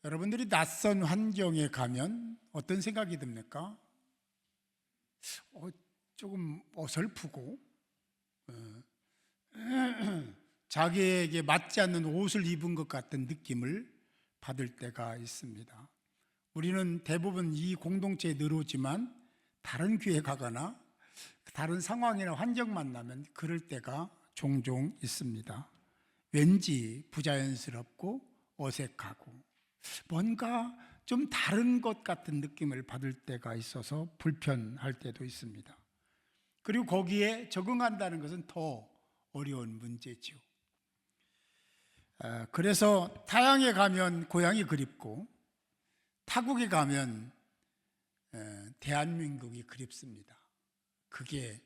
여러분들이 낯선 환경에 가면 어떤 생각이 듭니까? 조금 어설프고 자기에게 맞지 않는 옷을 입은 것 같은 느낌을 받을 때가 있습니다. 우리는 대부분 이 공동체에 늘어오지만 다른 교회 가거나 다른 상황이나 환경 만나면 그럴 때가 종종 있습니다. 왠지 부자연스럽고 어색하고 뭔가 좀 다른 것 같은 느낌을 받을 때가 있어서 불편할 때도 있습니다. 그리고 거기에 적응한다는 것은 더 어려운 문제죠. 그래서 타향에 가면 고향이 그립고 타국에 가면 대한민국이 그립습니다. 그게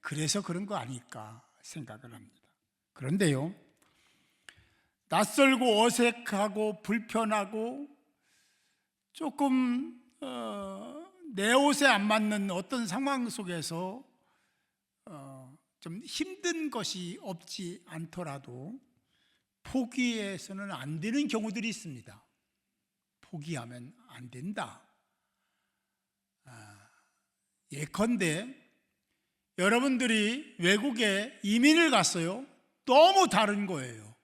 그래서 그런 거 아닐까 생각을 합니다. 그런데요, 낯설고 어색하고 불편하고 조금 내 옷에 안 맞는 어떤 상황 속에서 좀 힘든 것이 없지 않더라도 포기해서는 안 되는 경우들이 있습니다. 포기하면 안 된다. 예컨대 여러분들이 외국에 이민을 갔어요. 너무 다른 거예요.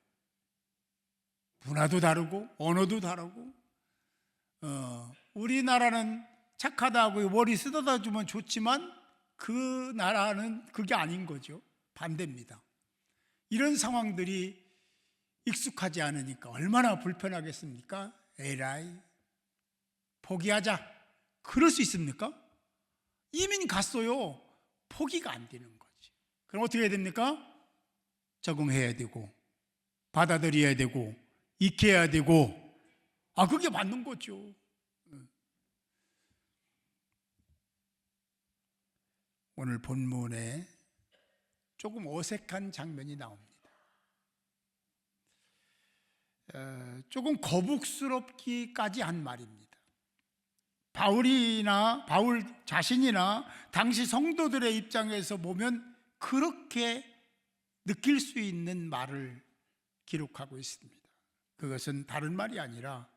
문화도 다르고 언어도 다르고 우리나라는 착하다고 머리 쓰다듬어 주면 좋지만 그 나라는 그게 아닌 거죠. 반대입니다. 이런 상황들이 익숙하지 않으니까 얼마나 불편하겠습니까? 에라이 포기하자. 그럴 수 있습니까? 이민 갔어요. 포기가 안 되는 거지. 그럼 어떻게 해야 됩니까? 적응해야 되고 받아들여야 되고 익혀야 되고 그게 맞는 거죠. 오늘 본문에 조금 어색한 장면이 나옵니다. 조금 거북스럽기까지 한 말입니다. 바울 자신이나 당시 성도들의 입장에서 보면 그렇게 느낄 수 있는 말을 기록하고 있습니다. 그것은 다른 말이 아니라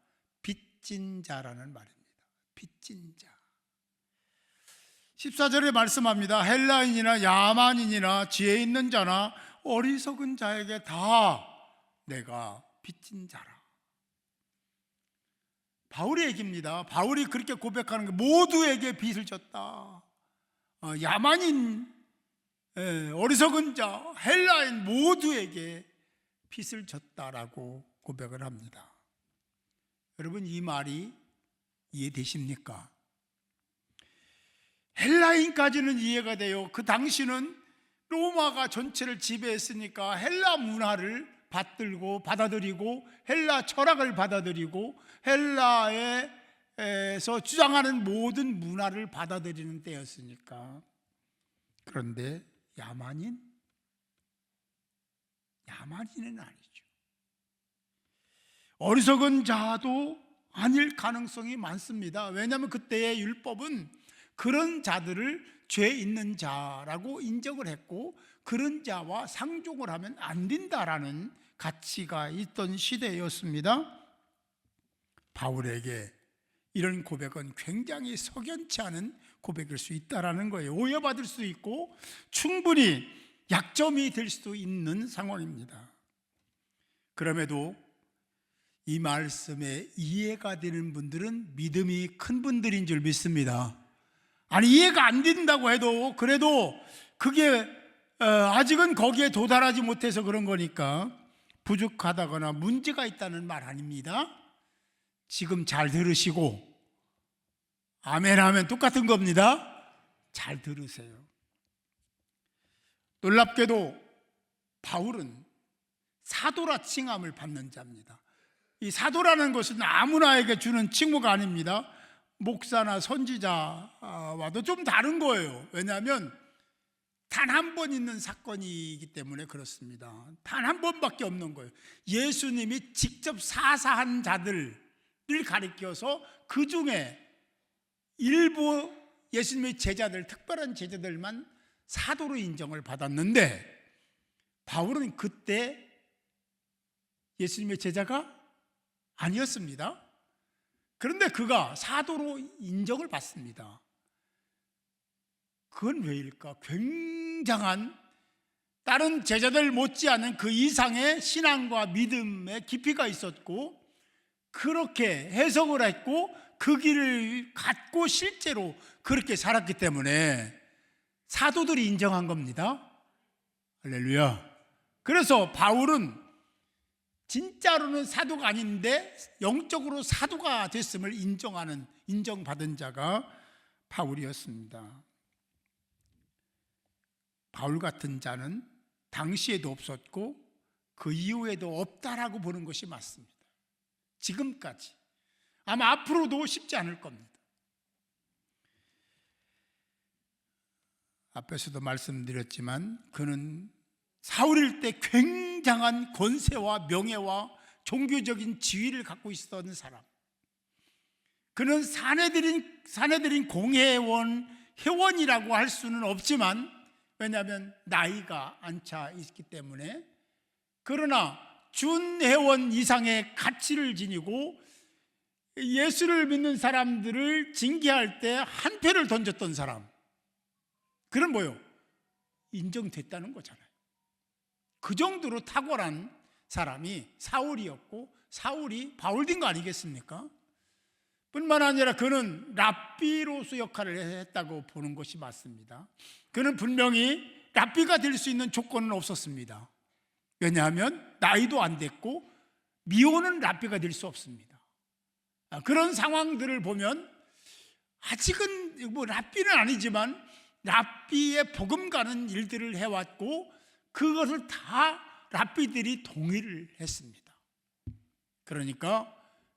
빚진 자라는 말입니다. 빚진 자. 14절에 말씀합니다. 헬라인이나 야만인이나 지혜 있는 자나 어리석은 자에게 다 내가 빚진 자라. 바울의 얘기입니다. 바울이 그렇게 고백하는 게 모두에게 빚을 졌다. 야만인, 어리석은 자, 헬라인 모두에게 빚을 졌다라고 고백을 합니다. 여러분, 이 말이 이해되십니까? 헬라인까지는 이해가 돼요. 그 당시는 로마가 전체를 지배했으니까 헬라 문화를 받아들이고 헬라 철학을 받아들이고 헬라에서 주장하는 모든 문화를 받아들이는 때였으니까. 그런데 야만인은 아니죠. 어리석은 자도 아닐 가능성이 많습니다. 왜냐하면 그때의 율법은 그런 자들을 죄 있는 자라고 인정을 했고 그런 자와 상종을 하면 안 된다라는 가치가 있던 시대였습니다. 바울에게 이런 고백은 굉장히 석연치 않은 고백일 수 있다라는 거예요. 오해받을 수도 있고 충분히 약점이 될 수도 있는 상황입니다. 그럼에도 이 말씀에 이해가 되는 분들은 믿음이 큰 분들인 줄 믿습니다. 아니 이해가 안 된다고 해도 그래도 그게 아직은 거기에 도달하지 못해서 그런 거니까 부족하다거나 문제가 있다는 말 아닙니다. 지금 잘 들으시고 아멘 하면 똑같은 겁니다. 잘 들으세요. 놀랍게도 바울은 사도라 칭함을 받는 자입니다. 이 사도라는 것은 아무나에게 주는 칭호가 아닙니다. 목사나 선지자와도 좀 다른 거예요. 왜냐하면 단 한 번 있는 사건이기 때문에 그렇습니다. 단 한 번밖에 없는 거예요. 예수님이 직접 사사한 자들을 가리켜서 그 중에 일부 예수님의 제자들, 특별한 제자들만 사도로 인정을 받았는데 바울은 그때 예수님의 제자가 아니었습니다. 그런데 그가 사도로 인정을 받습니다. 그건 왜일까? 굉장한 다른 제자들 못지않은 그 이상의 신앙과 믿음의 깊이가 있었고, 그렇게 해석을 했고 그 길을 갖고 실제로 그렇게 살았기 때문에 사도들이 인정한 겁니다. 할렐루야. 그래서 바울은 진짜로는 사도가 아닌데 영적으로 사도가 됐음을 인정받은 자가 바울이었습니다. 바울 같은 자는 당시에도 없었고 그 이후에도 없다라고 보는 것이 맞습니다. 지금까지, 아마 앞으로도 쉽지 않을 겁니다. 앞에서도 말씀드렸지만 그는 사울일 때 굉장한 권세와 명예와 종교적인 지위를 갖고 있었던 사람. 그는 사내들인 회원이라고 할 수는 없지만, 왜냐하면 나이가 안 차 있기 때문에, 그러나 준회원 이상의 가치를 지니고 예수를 믿는 사람들을 징계할 때 한 표를 던졌던 사람. 그건 뭐요? 인정됐다는 거잖아요. 그 정도로 탁월한 사람이 사울이었고, 사울이 바울 된 거 아니겠습니까? 뿐만 아니라 그는 랍비로서 역할을 했다고 보는 것이 맞습니다. 그는 분명히 랍비가 될 수 있는 조건은 없었습니다. 왜냐하면 나이도 안 됐고 미혼은 랍비가 될 수 없습니다. 그런 상황들을 보면 아직은 뭐 랍비는 아니지만 랍비의 복음 가는 일들을 해왔고 그것을 다 랍비들이 동의를 했습니다. 그러니까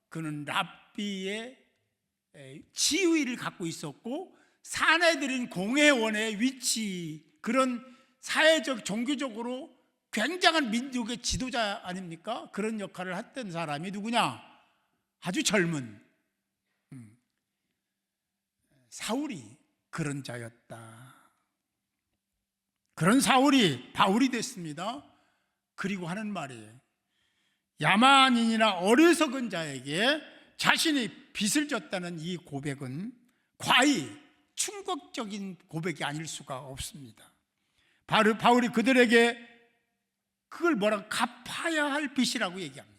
그는 랍비의 지위를 갖고 있었고 사내들인 공회원의 위치, 그런 사회적 종교적으로 굉장한 민족의 지도자 아닙니까? 그런 역할을 했던 사람이 누구냐? 아주 젊은 사울이 그런 자였다. 그런 사울이 바울이 됐습니다. 그리고 하는 말이에요. 야만인이나 어리석은 자에게 자신이 빚을 졌다는 이 고백은 과히 충격적인 고백이 아닐 수가 없습니다. 바울이 그들에게 그걸 갚아야 할 빚이라고 얘기합니다.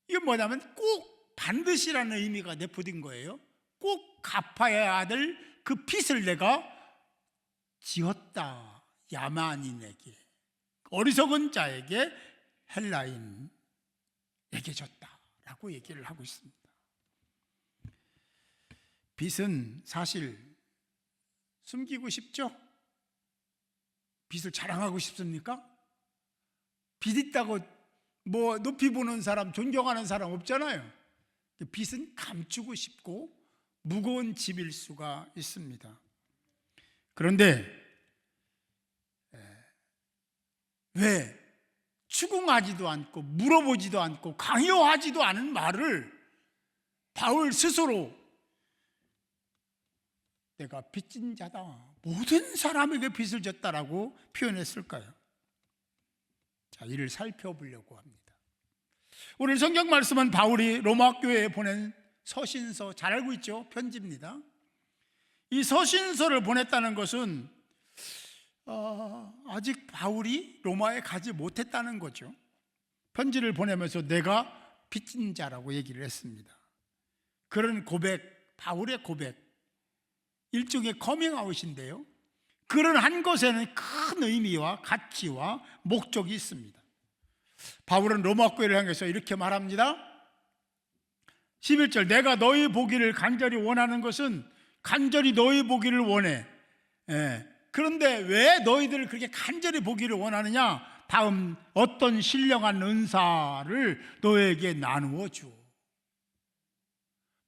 이게 뭐냐면 꼭 반드시라는 의미가 내포된 거예요. 꼭 갚아야 될 그 빚을 내가 지었다. 야만인에게, 어리석은 자에게, 헬라인에게 졌다라고 얘기를 하고 있습니다. 빚은 사실 숨기고 싶죠? 빚을 자랑하고 싶습니까? 빚 있다고 뭐 높이 보는 사람, 존경하는 사람 없잖아요. 빚은 감추고 싶고 무거운 짐일 수가 있습니다. 그런데 왜 추궁하지도 않고 물어보지도 않고 강요하지도 않은 말을 바울 스스로 내가 빚진 자다, 모든 사람에게 빚을 졌다라고 표현했을까요? 자, 이를 살펴보려고 합니다. 오늘 성경 말씀은 바울이 로마 교회에 보낸 서신서, 잘 알고 있죠? 편지입니다. 이 서신서를 보냈다는 것은 아직 바울이 로마에 가지 못했다는 거죠. 편지를 보내면서 내가 빚진 자라고 얘기를 했습니다. 그런 고백, 바울의 고백, 일종의 커밍아웃인데요, 그런 한 것에는 큰 의미와 가치와 목적이 있습니다. 바울은 로마 교회를 향해서 이렇게 말합니다. 11절, 내가 너희 보기를 간절히 원하는 것은 간절히 너희 보기를 원해. 그런데 왜 너희들을 그렇게 간절히 보기를 원하느냐? 다음 어떤 신령한 은사를 너에게 나누어 주.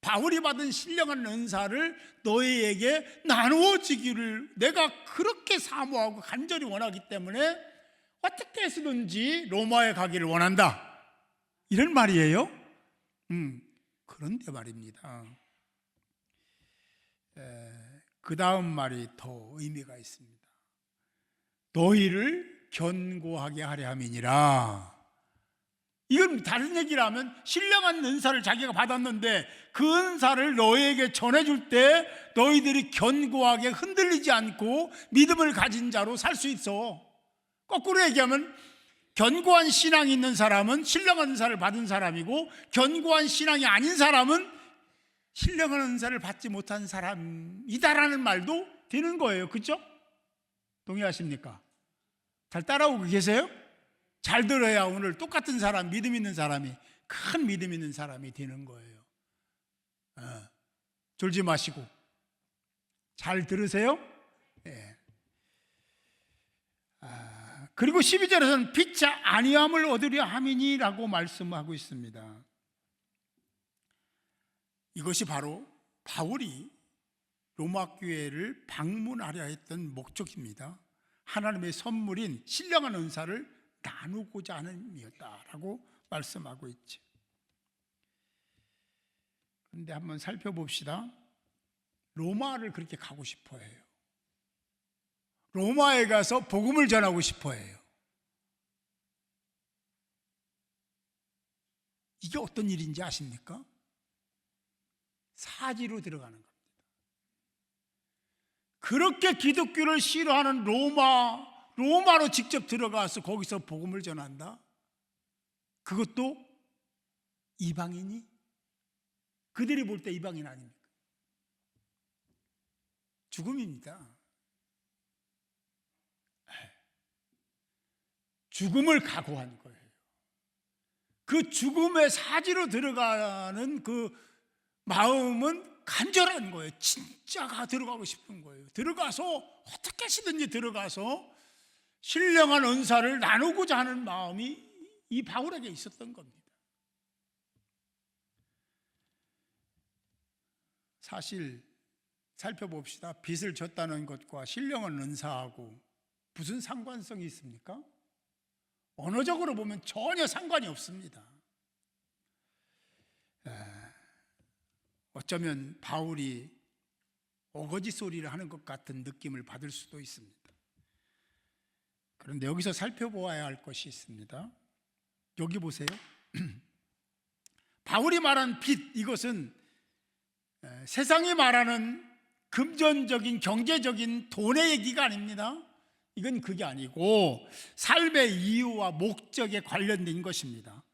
바울이 받은 신령한 은사를 너희에게 나누어 주기를 내가 그렇게 사모하고 간절히 원하기 때문에 어떻게 해서든지 로마에 가기를 원한다, 이런 말이에요. 그런데 말입니다, 그 다음 말이 더 의미가 있습니다. 너희를 견고하게 하려 함이니라. 이건 다른 얘기를 하면 신령한 은사를 자기가 받았는데 그 은사를 너에게 전해줄 때 너희들이 견고하게 흔들리지 않고 믿음을 가진 자로 살 수 있어. 거꾸로 얘기하면 견고한 신앙이 있는 사람은 신령한 은사를 받은 사람이고, 견고한 신앙이 아닌 사람은 신령한 은사를 받지 못한 사람이다라는 말도 되는 거예요. 그렇죠? 동의하십니까? 잘 따라오고 계세요? 잘 들어야 오늘 똑같은 사람, 믿음 있는 사람이, 큰 믿음 있는 사람이 되는 거예요. 졸지 마시고 잘 들으세요? 네. 그리고 12절에서는 피차 안위함을 얻으려 함이니라고 말씀하고 있습니다. 이것이 바로 바울이 로마 교회를 방문하려 했던 목적입니다. 하나님의 선물인 신령한 은사를 나누고자 하는 의미였다라고 말씀하고 있죠. 그런데 한번 살펴봅시다. 로마를 그렇게 가고 싶어 해요. 로마에 가서 복음을 전하고 싶어 해요. 이게 어떤 일인지 아십니까? 사지로 들어가는 겁니다. 그렇게 기독교를 싫어하는 로마로 직접 들어가서 거기서 복음을 전한다? 그것도 이방인이? 그들이 볼 때 이방인 아닙니까? 죽음입니다. 죽음을 각오한 거예요. 그 죽음의 사지로 들어가는 그 마음은 간절한 거예요. 진짜가 들어가고 싶은 거예요. 들어가서 어떻게 하시든지 들어가서 신령한 은사를 나누고자 하는 마음이 이 바울에게 있었던 겁니다. 사실 살펴봅시다. 빚을 졌다는 것과 신령한 은사하고 무슨 상관성이 있습니까? 언어적으로 보면 전혀 상관이 없습니다. 어쩌면 바울이 어거지 소리를 하는 것 같은 느낌을 받을 수도 있습니다. 그런데 여기서 살펴보아야 할 것이 있습니다. 여기 보세요. 바울이 말한 빚, 이것은 세상이 말하는 금전적인 경제적인 돈의 얘기가 아닙니다. 이건 그게 아니고 삶의 이유와 목적에 관련된 것입니다.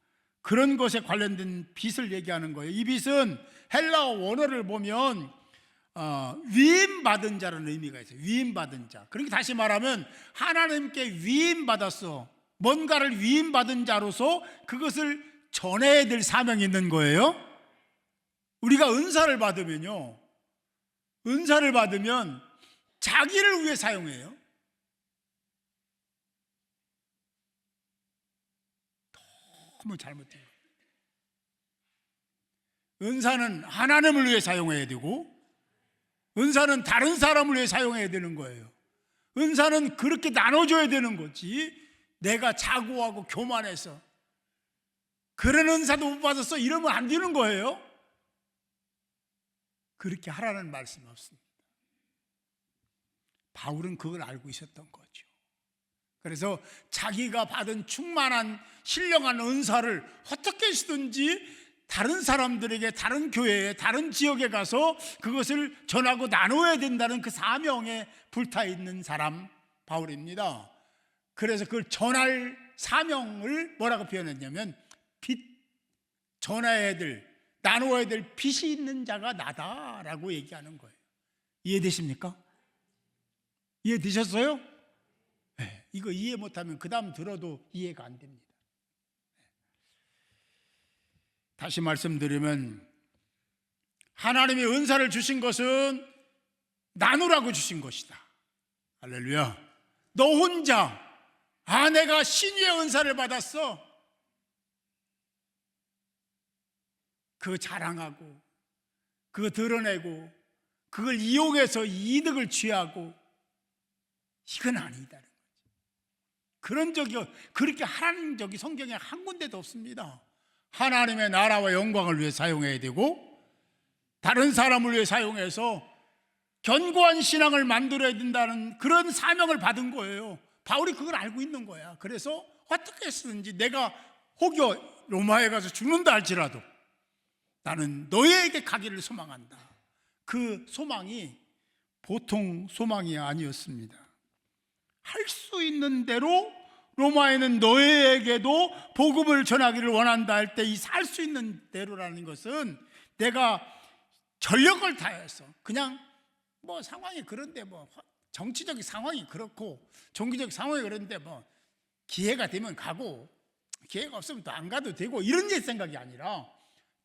그런 것에 관련된 빚을 얘기하는 거예요. 이 빚은 헬라어 원어를 보면 위임받은 자라는 의미가 있어요. 위임받은 자. 그러니까 다시 말하면 하나님께 위임받았어. 뭔가를 위임받은 자로서 그것을 전해야 될 사명이 있는 거예요. 우리가 은사를 받으면요, 은사를 받으면 자기를 위해 사용해요. 너무 잘못돼요. 은사는 하나님을 위해 사용해야 되고, 은사는 다른 사람을 위해 사용해야 되는 거예요. 은사는 그렇게 나눠줘야 되는 거지, 내가 자고하고 교만해서 그런 은사도 못 받았어 이러면 안 되는 거예요. 그렇게 하라는 말씀은 없습니다. 바울은 그걸 알고 있었던 거죠. 그래서 자기가 받은 충만한 신령한 은사를 어떻게 해서든지 다른 사람들에게, 다른 교회에, 다른 지역에 가서 그것을 전하고 나눠야 된다는 그 사명에 불타 있는 사람 바울입니다. 그래서 그걸 전할 사명을 뭐라고 표현했냐면 빚, 전해야 될, 나누어야 될 빚이 있는 자가 나다라고 얘기하는 거예요. 이해되십니까? 이해되셨어요? 네, 이거 이해 못하면 그 다음 들어도 이해가 안 됩니다. 다시 말씀드리면 하나님이 은사를 주신 것은 나누라고 주신 것이다. 할렐루야. 너 혼자 내가 신유의 은사를 받았어, 그거 자랑하고 그거 드러내고 그걸 이용해서 이득을 취하고, 이건 아니다는 거죠. 그런 적이, 그렇게 하라는 적이 성경에 한 군데도 없습니다. 하나님의 나라와 영광을 위해 사용해야 되고 다른 사람을 위해 사용해서 견고한 신앙을 만들어야 된다는 그런 사명을 받은 거예요. 바울이 그걸 알고 있는 거야. 그래서 어떻게 했든지 내가 혹여 로마에 가서 죽는다 할지라도 나는 너희에게 가기를 소망한다. 그 소망이 보통 소망이 아니었습니다. 할 수 있는 대로 로마에는 너희에게도 복음을 전하기를 원한다 할 때 이 살 수 있는 대로라는 것은 내가 전력을 다해서 그냥 뭐 상황이 그런데 뭐 정치적 상황이 그렇고 종교적 상황이 그런데 뭐 기회가 되면 가고 기회가 없으면 또 안 가도 되고 이런 생각이 아니라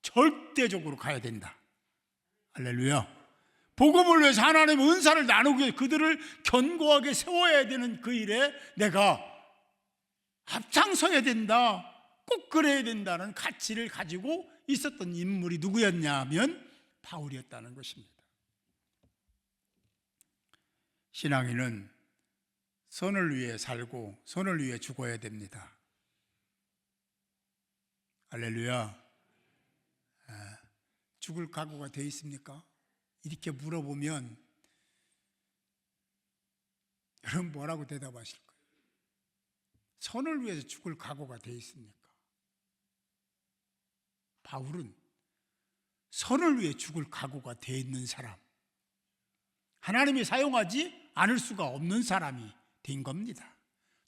절대적으로 가야 된다. 할렐루야. 복음을 위해서 하나님 은사를 나누기 위해 그들을 견고하게 세워야 되는 그 일에 내가 앞장서야 된다. 꼭 그래야 된다는 가치를 가지고 있었던 인물이 누구였냐면 바울이었다는 것입니다. 신앙인은 선을 위해 살고 선을 위해 죽어야 됩니다. 할렐루야. 죽을 각오가 되어 있습니까? 이렇게 물어보면 여러분 뭐라고 대답하실 거예요? 선을 위해서 죽을 각오가 되어 있습니까? 바울은 선을 위해 죽을 각오가 되어 있는 사람, 하나님이 사용하지 않을 수가 없는 사람이 된 겁니다.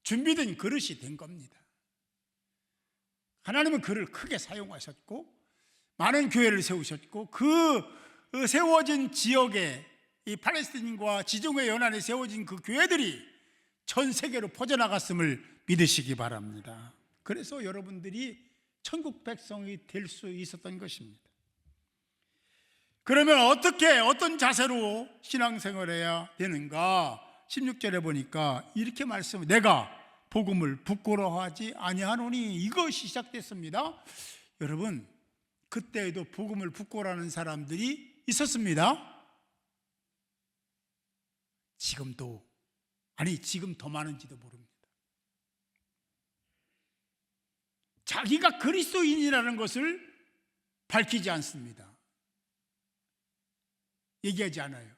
준비된 그릇이 된 겁니다. 하나님은 그를 크게 사용하셨고 많은 교회를 세우셨고 그 세워진 지역에 이 팔레스틴과 지중해 연안에 세워진 그 교회들이 전 세계로 퍼져나갔음을 믿으시기 바랍니다. 그래서 여러분들이 천국 백성이 될 수 있었던 것입니다. 그러면 어떤 자세로 신앙생활해야 되는가? 16절에 보니까 이렇게 말씀을 내가 복음을 부끄러워하지 아니하노니 이것이 시작됐습니다. 여러분 그때에도 복음을 부끄러워하는 사람들이 있었습니다. 지금도 지금 더 많은지도 모릅니다. 자기가 그리스도인이라는 것을 밝히지 않습니다. 얘기하지 않아요.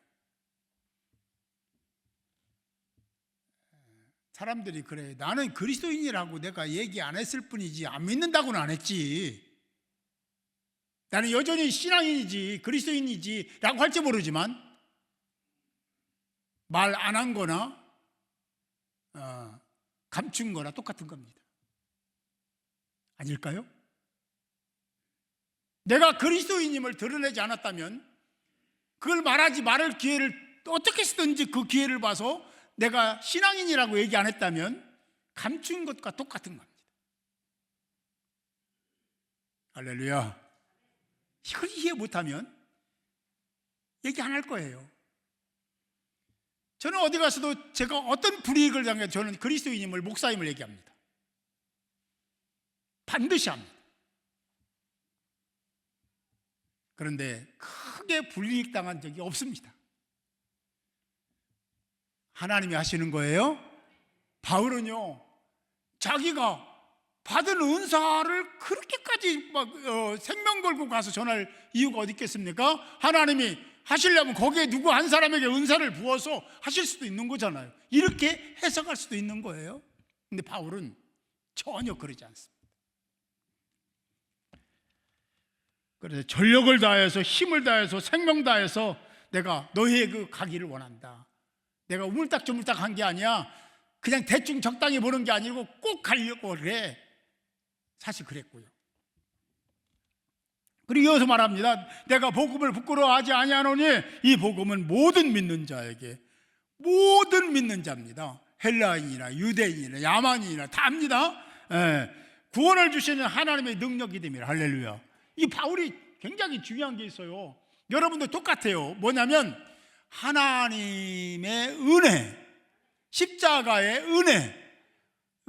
사람들이 그래, 나는 그리스도인이라고 내가 얘기 안 했을 뿐이지 안 믿는다고는 안 했지, 나는 여전히 신앙인이지 그리스도인이지 라고 할지 모르지만 말 안 한 거나 감춘 거나 똑같은 겁니다. 아닐까요? 내가 그리스도인임을 드러내지 않았다면 그걸 말하지 말을 기회를 어떻게 쓰든지 그 기회를 봐서 내가 신앙인이라고 얘기 안 했다면 감춘 것과 똑같은 겁니다. 할렐루야. 이걸 이해 못하면 얘기 안 할 거예요. 저는 어디 가서도 제가 어떤 불이익을 당해도 저는 그리스도인임을 목사임을 얘기합니다. 반드시 합니다. 그런데 크게 불이익 당한 적이 없습니다. 하나님이 하시는 거예요. 바울은요 자기가 받은 은사를 그렇게까지 생명 걸고 가서 전할 이유가 어디 있겠습니까? 하나님이 하시려면 거기에 누구 한 사람에게 은사를 부어서 하실 수도 있는 거잖아요. 이렇게 해석할 수도 있는 거예요. 근데 바울은 전혀 그러지 않습니다. 그래서 전력을 다해서 힘을 다해서 생명 다해서 내가 너희의 그 가기를 원한다. 내가 우물딱저물딱 한 게 아니야. 그냥 대충 적당히 보는 게 아니고 꼭 가려고 그래. 사실 그랬고요. 그리고 이어서 말합니다. 내가 복음을 부끄러워하지 아니하노니 이 복음은 모든 믿는 자에게, 모든 믿는 자입니다. 헬라인이나 유대인이나 야만인이나 다 합니다. 구원을 주시는 하나님의 능력이 됩니다. 할렐루야. 이 바울이 굉장히 중요한 게 있어요. 여러분도 똑같아요. 뭐냐면 하나님의 은혜, 십자가의 은혜,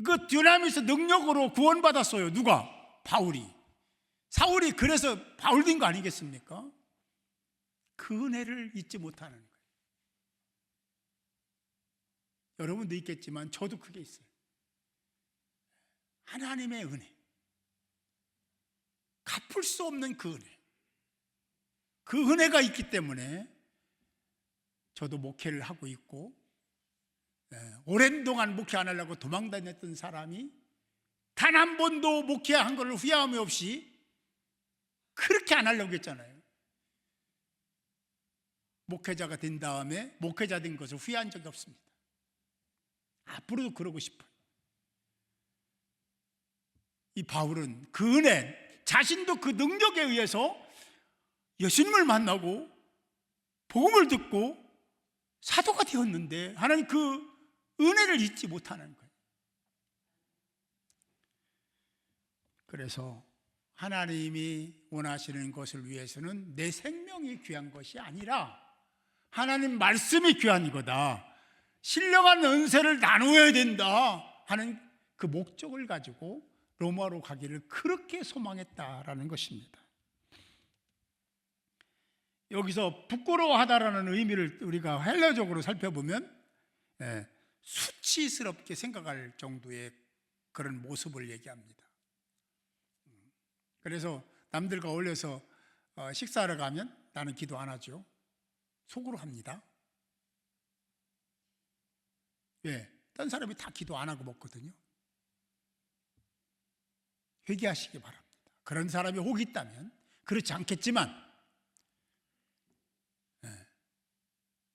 그 dynamis 능력으로 구원받았어요. 누가? 바울이. 사울이 그래서 바울 된 거 아니겠습니까? 그 은혜를 잊지 못하는 거예요. 여러분도 있겠지만 저도 그게 있어요. 하나님의 은혜, 갚을 수 없는 그 은혜, 그 은혜가 있기 때문에 저도 목회를 하고 있고, 오랜 동안 목회 안 하려고 도망다녔던 사람이 단 한 번도 목회한 걸 후회함이 없이 그렇게 안 하려고 했잖아요. 목회자가 된 다음에 목회자 된 것을 후회한 적이 없습니다. 앞으로도 그러고 싶어요. 이 바울은 그 은혜, 자신도 그 능력에 의해서 예수님을 만나고 복음을 듣고 사도가 되었는데 하나님 그 은혜를 잊지 못하는 거예요. 그래서 하나님이 원하시는 것을 위해서는 내 생명이 귀한 것이 아니라 하나님 말씀이 귀한 거다, 신령한 은혜를 나누어야 된다 하는 그 목적을 가지고 로마로 가기를 그렇게 소망했다라는 것입니다. 여기서 부끄러워하다라는 의미를 우리가 헬라적으로 살펴보면 수치스럽게 생각할 정도의 그런 모습을 얘기합니다. 그래서 남들과 어울려서 식사하러 가면 나는 기도 안 하죠. 속으로 합니다. 왜? 딴 사람이 다 기도 안 하고 먹거든요. 회개하시기 바랍니다. 그런 사람이 혹 있다면, 그렇지 않겠지만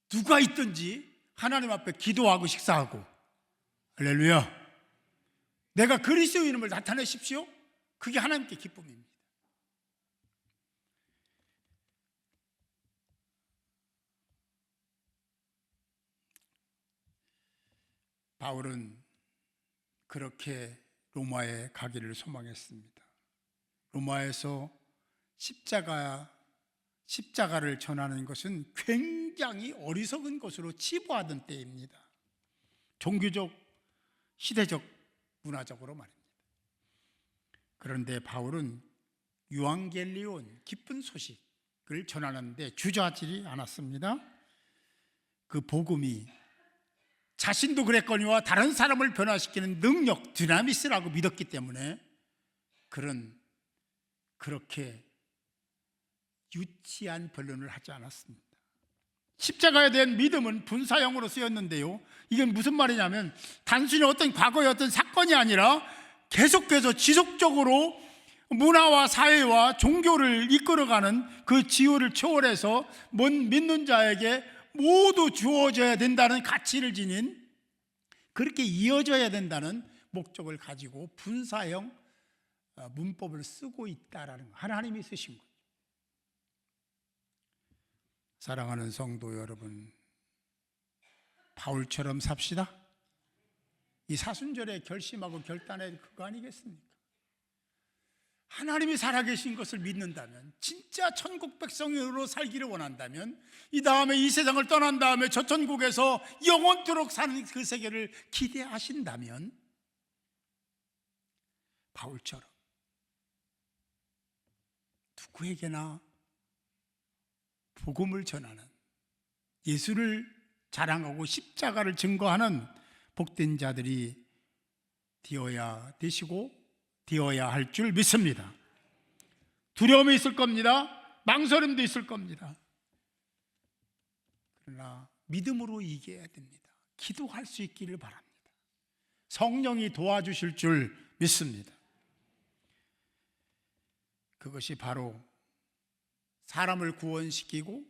누가 있든지 하나님 앞에 기도하고 식사하고, 할렐루야, 내가 그리스도인임을 나타내십시오. 그게 하나님께 기쁨입니다. 바울은 그렇게 로마에 가기를 소망했습니다. 로마에서 십자가를 전하는 것은 굉장히 어리석은 것으로 치부하던 때입니다. 종교적, 시대적, 문화적으로 말입니다. 그런데 바울은 유앙겔리온, 기쁜 소식을 전하는데 주저하지 않았습니다. 그 복음이 자신도 그랬거니와 다른 사람을 변화시키는 능력, 디나미스라고 믿었기 때문에 그렇게 유치한 변론을 하지 않았습니다. 십자가에 대한 믿음은 분사형으로 쓰였는데요, 이게 무슨 말이냐면 단순히 어떤 과거의 어떤 사건이 아니라 계속해서 지속적으로 문화와 사회와 종교를 이끌어가는 그 지효를 초월해서 믿는 자에게 모두 주어져야 된다는 가치를 지닌, 그렇게 이어져야 된다는 목적을 가지고 분사형 문법을 쓰고 있다라는 거, 하나님이 쓰신 거죠. 사랑하는 성도 여러분, 바울처럼 삽시다. 이 사순절에 결심하고 결단해 그거 아니겠습니까? 하나님이 살아계신 것을 믿는다면, 진짜 천국 백성으로 살기를 원한다면, 이 다음에 이 세상을 떠난 다음에 저 천국에서 영원토록 사는 그 세계를 기대하신다면 바울처럼 누구에게나 복음을 전하는, 예수를 자랑하고 십자가를 증거하는 복된 자들이 되어야 할 줄 믿습니다. 두려움이 있을 겁니다. 망설임도 있을 겁니다. 그러나 믿음으로 이겨야 됩니다. 기도할 수 있기를 바랍니다. 성령이 도와주실 줄 믿습니다. 그것이 바로 사람을 구원시키고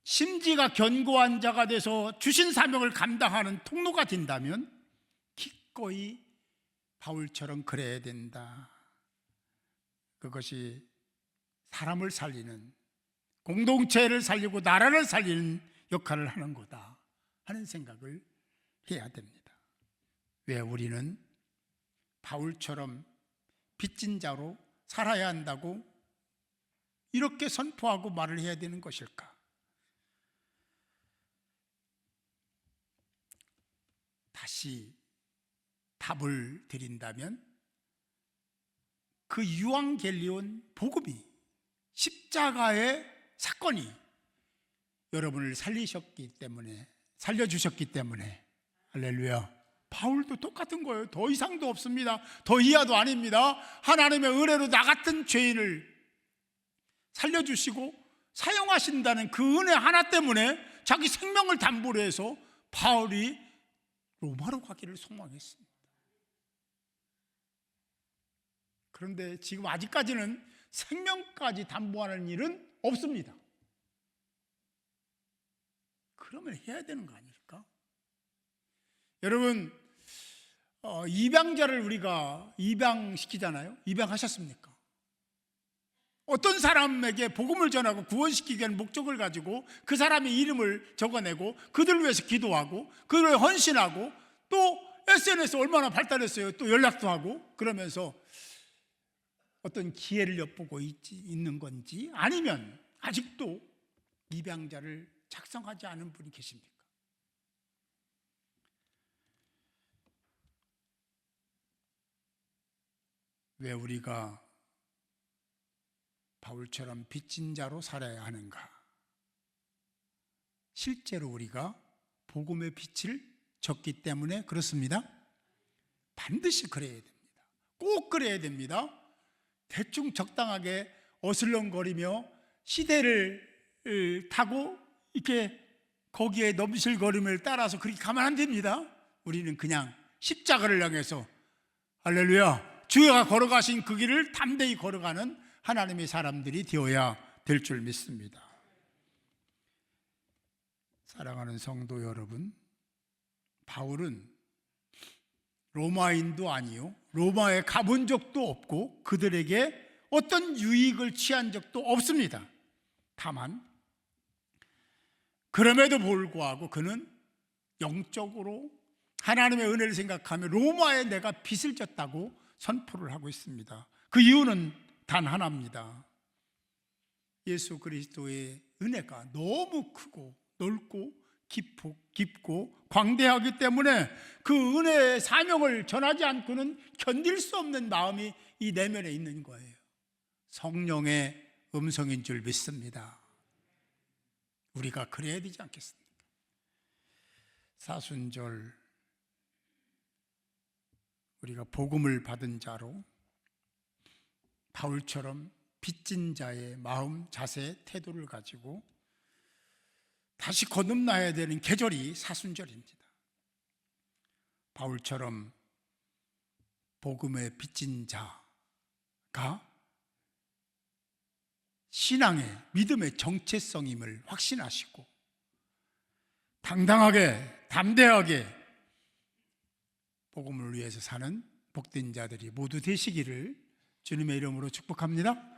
심지가 견고한 자가 돼서 주신 사명을 감당하는 통로가 된다면 기꺼이 바울처럼 그래야 된다. 그것이 사람을 살리는, 공동체를 살리고 나라를 살리는 역할을 하는 거다 하는 생각을 해야 됩니다. 왜 우리는 바울처럼 빚진 자로 살아야 한다고 이렇게 선포하고 말을 해야 되는 것일까? 다시 답을 드린다면 그 유앙겔리온 복음이, 십자가의 사건이 여러분을 살려주셨기 때문에, 할렐루야, 바울도 똑같은 거예요. 더 이상도 없습니다. 더 이하도 아닙니다. 하나님의 은혜로 나 같은 죄인을 살려주시고 사용하신다는 그 은혜 하나 때문에 자기 생명을 담보로 해서 바울이 로마로 가기를 소망했습니다. 그런데 지금 아직까지는 생명까지 담보하는 일은 없습니다. 그러면 해야 되는 거 아닐까? 여러분, 입양자를 우리가 입양시키잖아요. 입양하셨습니까? 어떤 사람에게 복음을 전하고 구원시키기 위한 목적을 가지고 그 사람의 이름을 적어내고 그들을 위해서 기도하고 그들을 위해 헌신하고 또 SNS 얼마나 발달했어요. 또 연락도 하고 그러면서 어떤 기회를 엿보고 있는 건지, 아니면 아직도 입양자를 작성하지 않은 분이 계십니까? 왜 우리가 바울처럼 빚진 자로 살아야 하는가? 실제로 우리가 복음의 빛을 졌기 때문에 그렇습니다. 반드시 그래야 됩니다. 꼭 그래야 됩니다. 대충 적당하게 어슬렁거리며 시대를 타고 이렇게 거기에 넘실거림을 따라서 그렇게 가면 안 됩니다. 우리는 그냥 십자가를 향해서 할렐루야, 주가 걸어가신 그 길을 담대히 걸어가는 하나님의 사람들이 되어야 될 줄 믿습니다. 사랑하는 성도 여러분, 바울은 로마인도 아니요, 로마에 가본 적도 없고 그들에게 어떤 유익을 취한 적도 없습니다. 다만 그럼에도 불구하고 그는 영적으로 하나님의 은혜를 생각하며 로마에 내가 빚을 졌다고 선포를 하고 있습니다. 그 이유는 단 하나입니다. 예수 그리스도의 은혜가 너무 크고 넓고 깊고 광대하기 때문에 그 은혜의 사명을 전하지 않고는 견딜 수 없는 마음이 이 내면에 있는 거예요. 성령의 음성인 줄 믿습니다. 우리가 그래야 되지 않겠습니까? 사순절 우리가 복음을 받은 자로 바울처럼 빚진 자의 마음, 자세, 태도를 가지고 다시 거듭나야 되는 계절이 사순절입니다. 바울처럼 복음의 빚진 자가 신앙의, 믿음의 정체성임을 확신하시고 당당하게, 담대하게 복음을 위해서 사는 복된 자들이 모두 되시기를 주님의 이름으로 축복합니다.